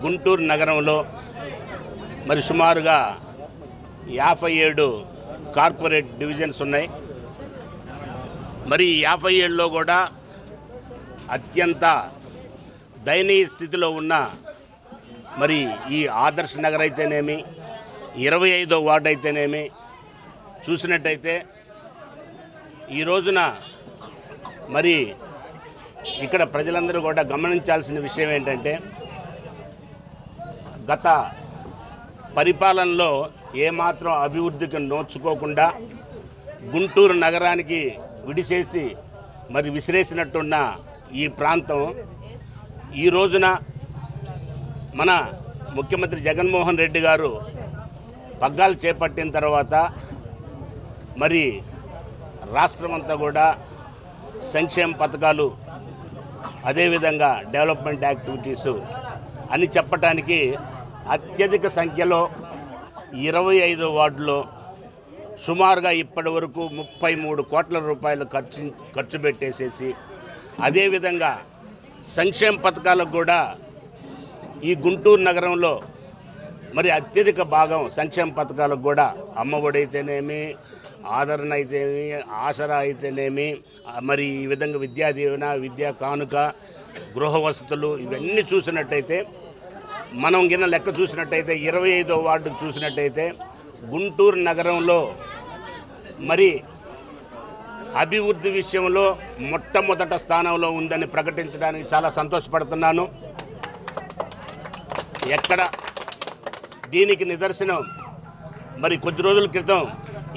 గుంటూరు నగరంలో మరి సుమారుగా 57 కార్పొరేట్ డివిజన్స్ ఉన్నాయి. మరి 57లో కూడా అత్యంత దయనీయ స్థితిలో ఉన్న మరి ఈ ఆదర్శ్ నగర్ అయితేనేమి 25వ వార్డు అయితేనేమి చూసినట్టయితే ఈ రోజున మరి ఇక్కడ ప్రజలందరూ కూడా గమనించాల్సిన విషయం ఏంటంటే గత పరిపాలనలో ఏమాత్రం అభివృద్ధికి నోచుకోకుండా గుంటూరు నగరానికి విడిచేసి మరి విసిరేసినట్టున్న ఈ ప్రాంతం ఈ రోజున మన ముఖ్యమంత్రి జగన్మోహన్ రెడ్డి గారు పగ్గాలు చేపట్టిన తర్వాత మరి రాష్ట్రమంతా కూడా సంక్షేమ పథకాలు అదేవిధంగా డెవలప్మెంట్ యాక్టివిటీసు అని చెప్పటానికి అత్యధిక సంఖ్యలో 25 వార్డులో సుమారుగా ఇప్పటి వరకు 33 కోట్ల రూపాయలు ఖర్చు పెట్టేసేసి అదేవిధంగా సంక్షేమ పథకాలకు కూడా ఈ గుంటూరు నగరంలో మరి అత్యధిక భాగం సంక్షేమ పథకాలకు కూడా అమ్మఒడి అయితేనేమి ఆదరణ అయితేనేమి ఆసరా అయితేనేమి మరి ఈ విధంగా విద్యా దీవెన విద్యా కానుక గృహ వసతులు ఇవన్నీ చూసినట్టయితే మనం గిన్న లెక్క చూసినట్టయితే 25వ వార్డుకు చూసినట్టయితే గుంటూరు నగరంలో మరి అభివృద్ధి విషయంలో మొట్టమొదట స్థానంలో ఉందని ప్రకటించడానికి చాలా సంతోషపడుతున్నాను. ఎక్కడ దీనికి నిదర్శనం మరి కొద్ది రోజుల క్రితం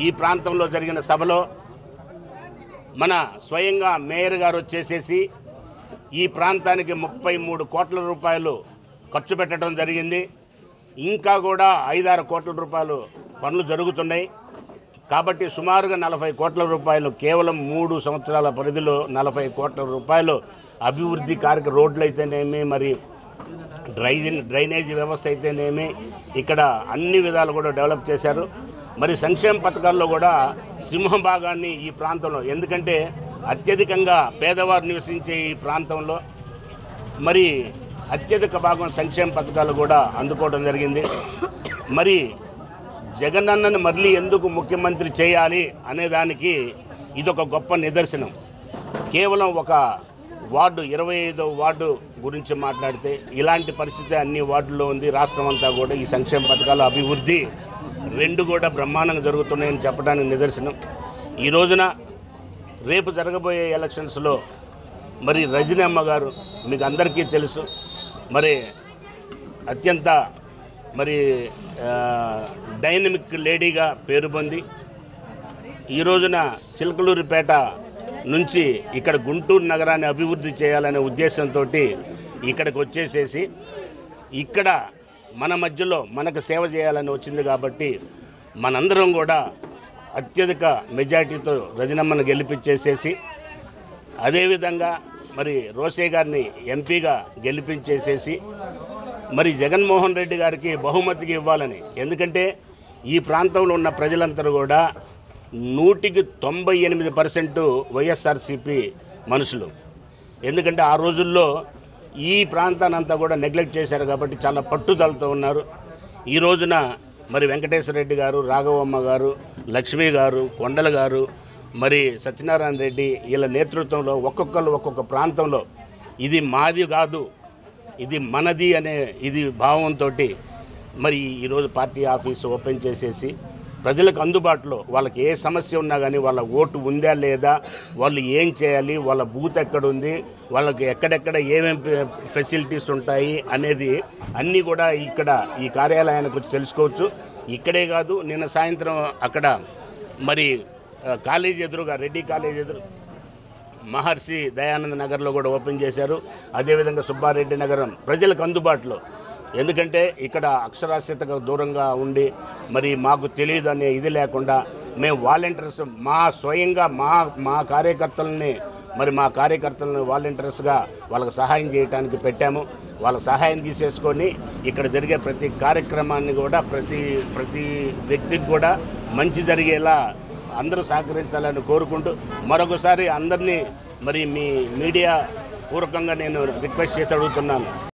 ఈ ప్రాంతంలో జరిగిన సభలో మన స్వయంగా మేయర్ గారు వచ్చేసేసి ఈ ప్రాంతానికి 33 కోట్ల రూపాయలు ఖర్చు పెట్టడం జరిగింది. ఇంకా కూడా 5-6 కోట్ల రూపాయలు పనులు జరుగుతున్నాయి. కాబట్టి సుమారుగా 40 కోట్ల రూపాయలు కేవలం 3 సంవత్సరాల పరిధిలో 40 కోట్ల రూపాయలు అభివృద్ధి రోడ్లు అయితేనేమి మరి డ్రైనేజీ వ్యవస్థ అయితేనేమి ఇక్కడ అన్ని విధాలు కూడా డెవలప్ చేశారు. మరి సంక్షేమ పథకాల్లో కూడా సింహభాగాన్ని ఈ ప్రాంతంలో, ఎందుకంటే అత్యధికంగా పేదవారు నివసించే ఈ ప్రాంతంలో మరి అత్యధిక భాగం సంక్షేమ పథకాలు కూడా అందుకోవడం జరిగింది. మరి జగనన్నను మళ్ళీ ఎందుకు ముఖ్యమంత్రి చేయాలి అనేదానికి ఇదొక గొప్ప నిదర్శనం. కేవలం ఒక వార్డు 25వ వార్డు గురించి మాట్లాడితే ఇలాంటి పరిస్థితి అన్ని వార్డుల్లో ఉంది. రాష్ట్రం అంతా కూడా ఈ సంక్షేమ పథకాల అభివృద్ధి రెండు కూడా బ్రహ్మాండంగా జరుగుతున్నాయని చెప్పడానికి నిదర్శనం. ఈ రోజున రేపు జరగబోయే ఎలక్షన్స్లో మరి రజనమ్మ గారు మీకు అందరికీ తెలుసు, మరి అత్యంత మరి డైనమిక్ లేడీగా పేరు పొంది ఈ రోజున చిలకలూరిపేట నుంచి ఇక్కడ గుంటూరు నగరాన్ని అభివృద్ధి చేయాలనే ఉద్దేశంతో ఇక్కడికి వచ్చేసేసి ఇక్కడ మన మధ్యలో మనకు సేవ చేయాలని వచ్చింది. కాబట్టి మనందరం కూడా అత్యధిక మెజార్టీతో రజనమ్మను గెలిపించేసేసి అదేవిధంగా మరి రోసే గారిని ఎంపీగా గెలిపించేసేసి మరి జగన్మోహన్ రెడ్డి గారికి బహుమతికి ఇవ్వాలని. ఎందుకంటే ఈ ప్రాంతంలో ఉన్న ప్రజలందరూ కూడా 198% వైఎస్ఆర్సీపీ మనుషులు. ఎందుకంటే ఆ రోజుల్లో ఈ ప్రాంతాన్ని అంతా కూడా నెగ్లెక్ట్ చేశారు కాబట్టి చాలా పట్టుదలతో ఉన్నారు. ఈ రోజున మరి వెంకటేశ్వర రెడ్డి గారు, రాఘవమ్మ గారు, లక్ష్మీ గారు, కొండల గారు, మరి సత్యనారాయణ రెడ్డి వీళ్ళ నేతృత్వంలో ఒక్కొక్కరు ఒక్కొక్క ప్రాంతంలో ఇది మాది కాదు ఇది మనది అనే ఇది భావంతో మరి ఈరోజు పార్టీ ఆఫీస్ ఓపెన్ చేసేసి ప్రజలకు అందుబాటులో వాళ్ళకి ఏ సమస్య ఉన్నా కానీ వాళ్ళ ఓటు ఉందా లేదా, వాళ్ళు ఏం చేయాలి, వాళ్ళ బూత్ ఎక్కడుంది, వాళ్ళకి ఎక్కడెక్కడ ఏమేమి ఫెసిలిటీస్ ఉంటాయి అనేది అన్నీ కూడా ఇక్కడ ఈ కార్యాలయానికి వచ్చి తెలుసుకోవచ్చు. ఇక్కడే కాదు, నిన్న సాయంత్రం అక్కడ మరి కాలేజీ ఎదురుగా రెడ్డి కాలేజీ ఎదురు మహర్షి దయానంద నగర్లో కూడా ఓపెన్ చేశారు. అదేవిధంగా సుబ్బారెడ్డి నగరం ప్రజలకు అందుబాటులో. ఎందుకంటే ఇక్కడ అక్షరాస్యతకు దూరంగా ఉండి మరి మాకు తెలియదు అనే ఇది లేకుండా మేము వాలంటీర్స్ స్వయంగా మా కార్యకర్తలని వాలంటీర్స్గా వాళ్ళకి సహాయం చేయడానికి పెట్టాము. వాళ్ళ సహాయం తీసేసుకొని ఇక్కడ జరిగే ప్రతి కార్యక్రమాన్ని కూడా ప్రతి వ్యక్తికి కూడా మంచి జరిగేలా అందరూ సహకరించాలని కోరుకుంటూ మరొకసారి అందరినీ మరి మీ మీడియా పూర్వకంగా నేను రిక్వెస్ట్ చేసి అడుగుతున్నాను.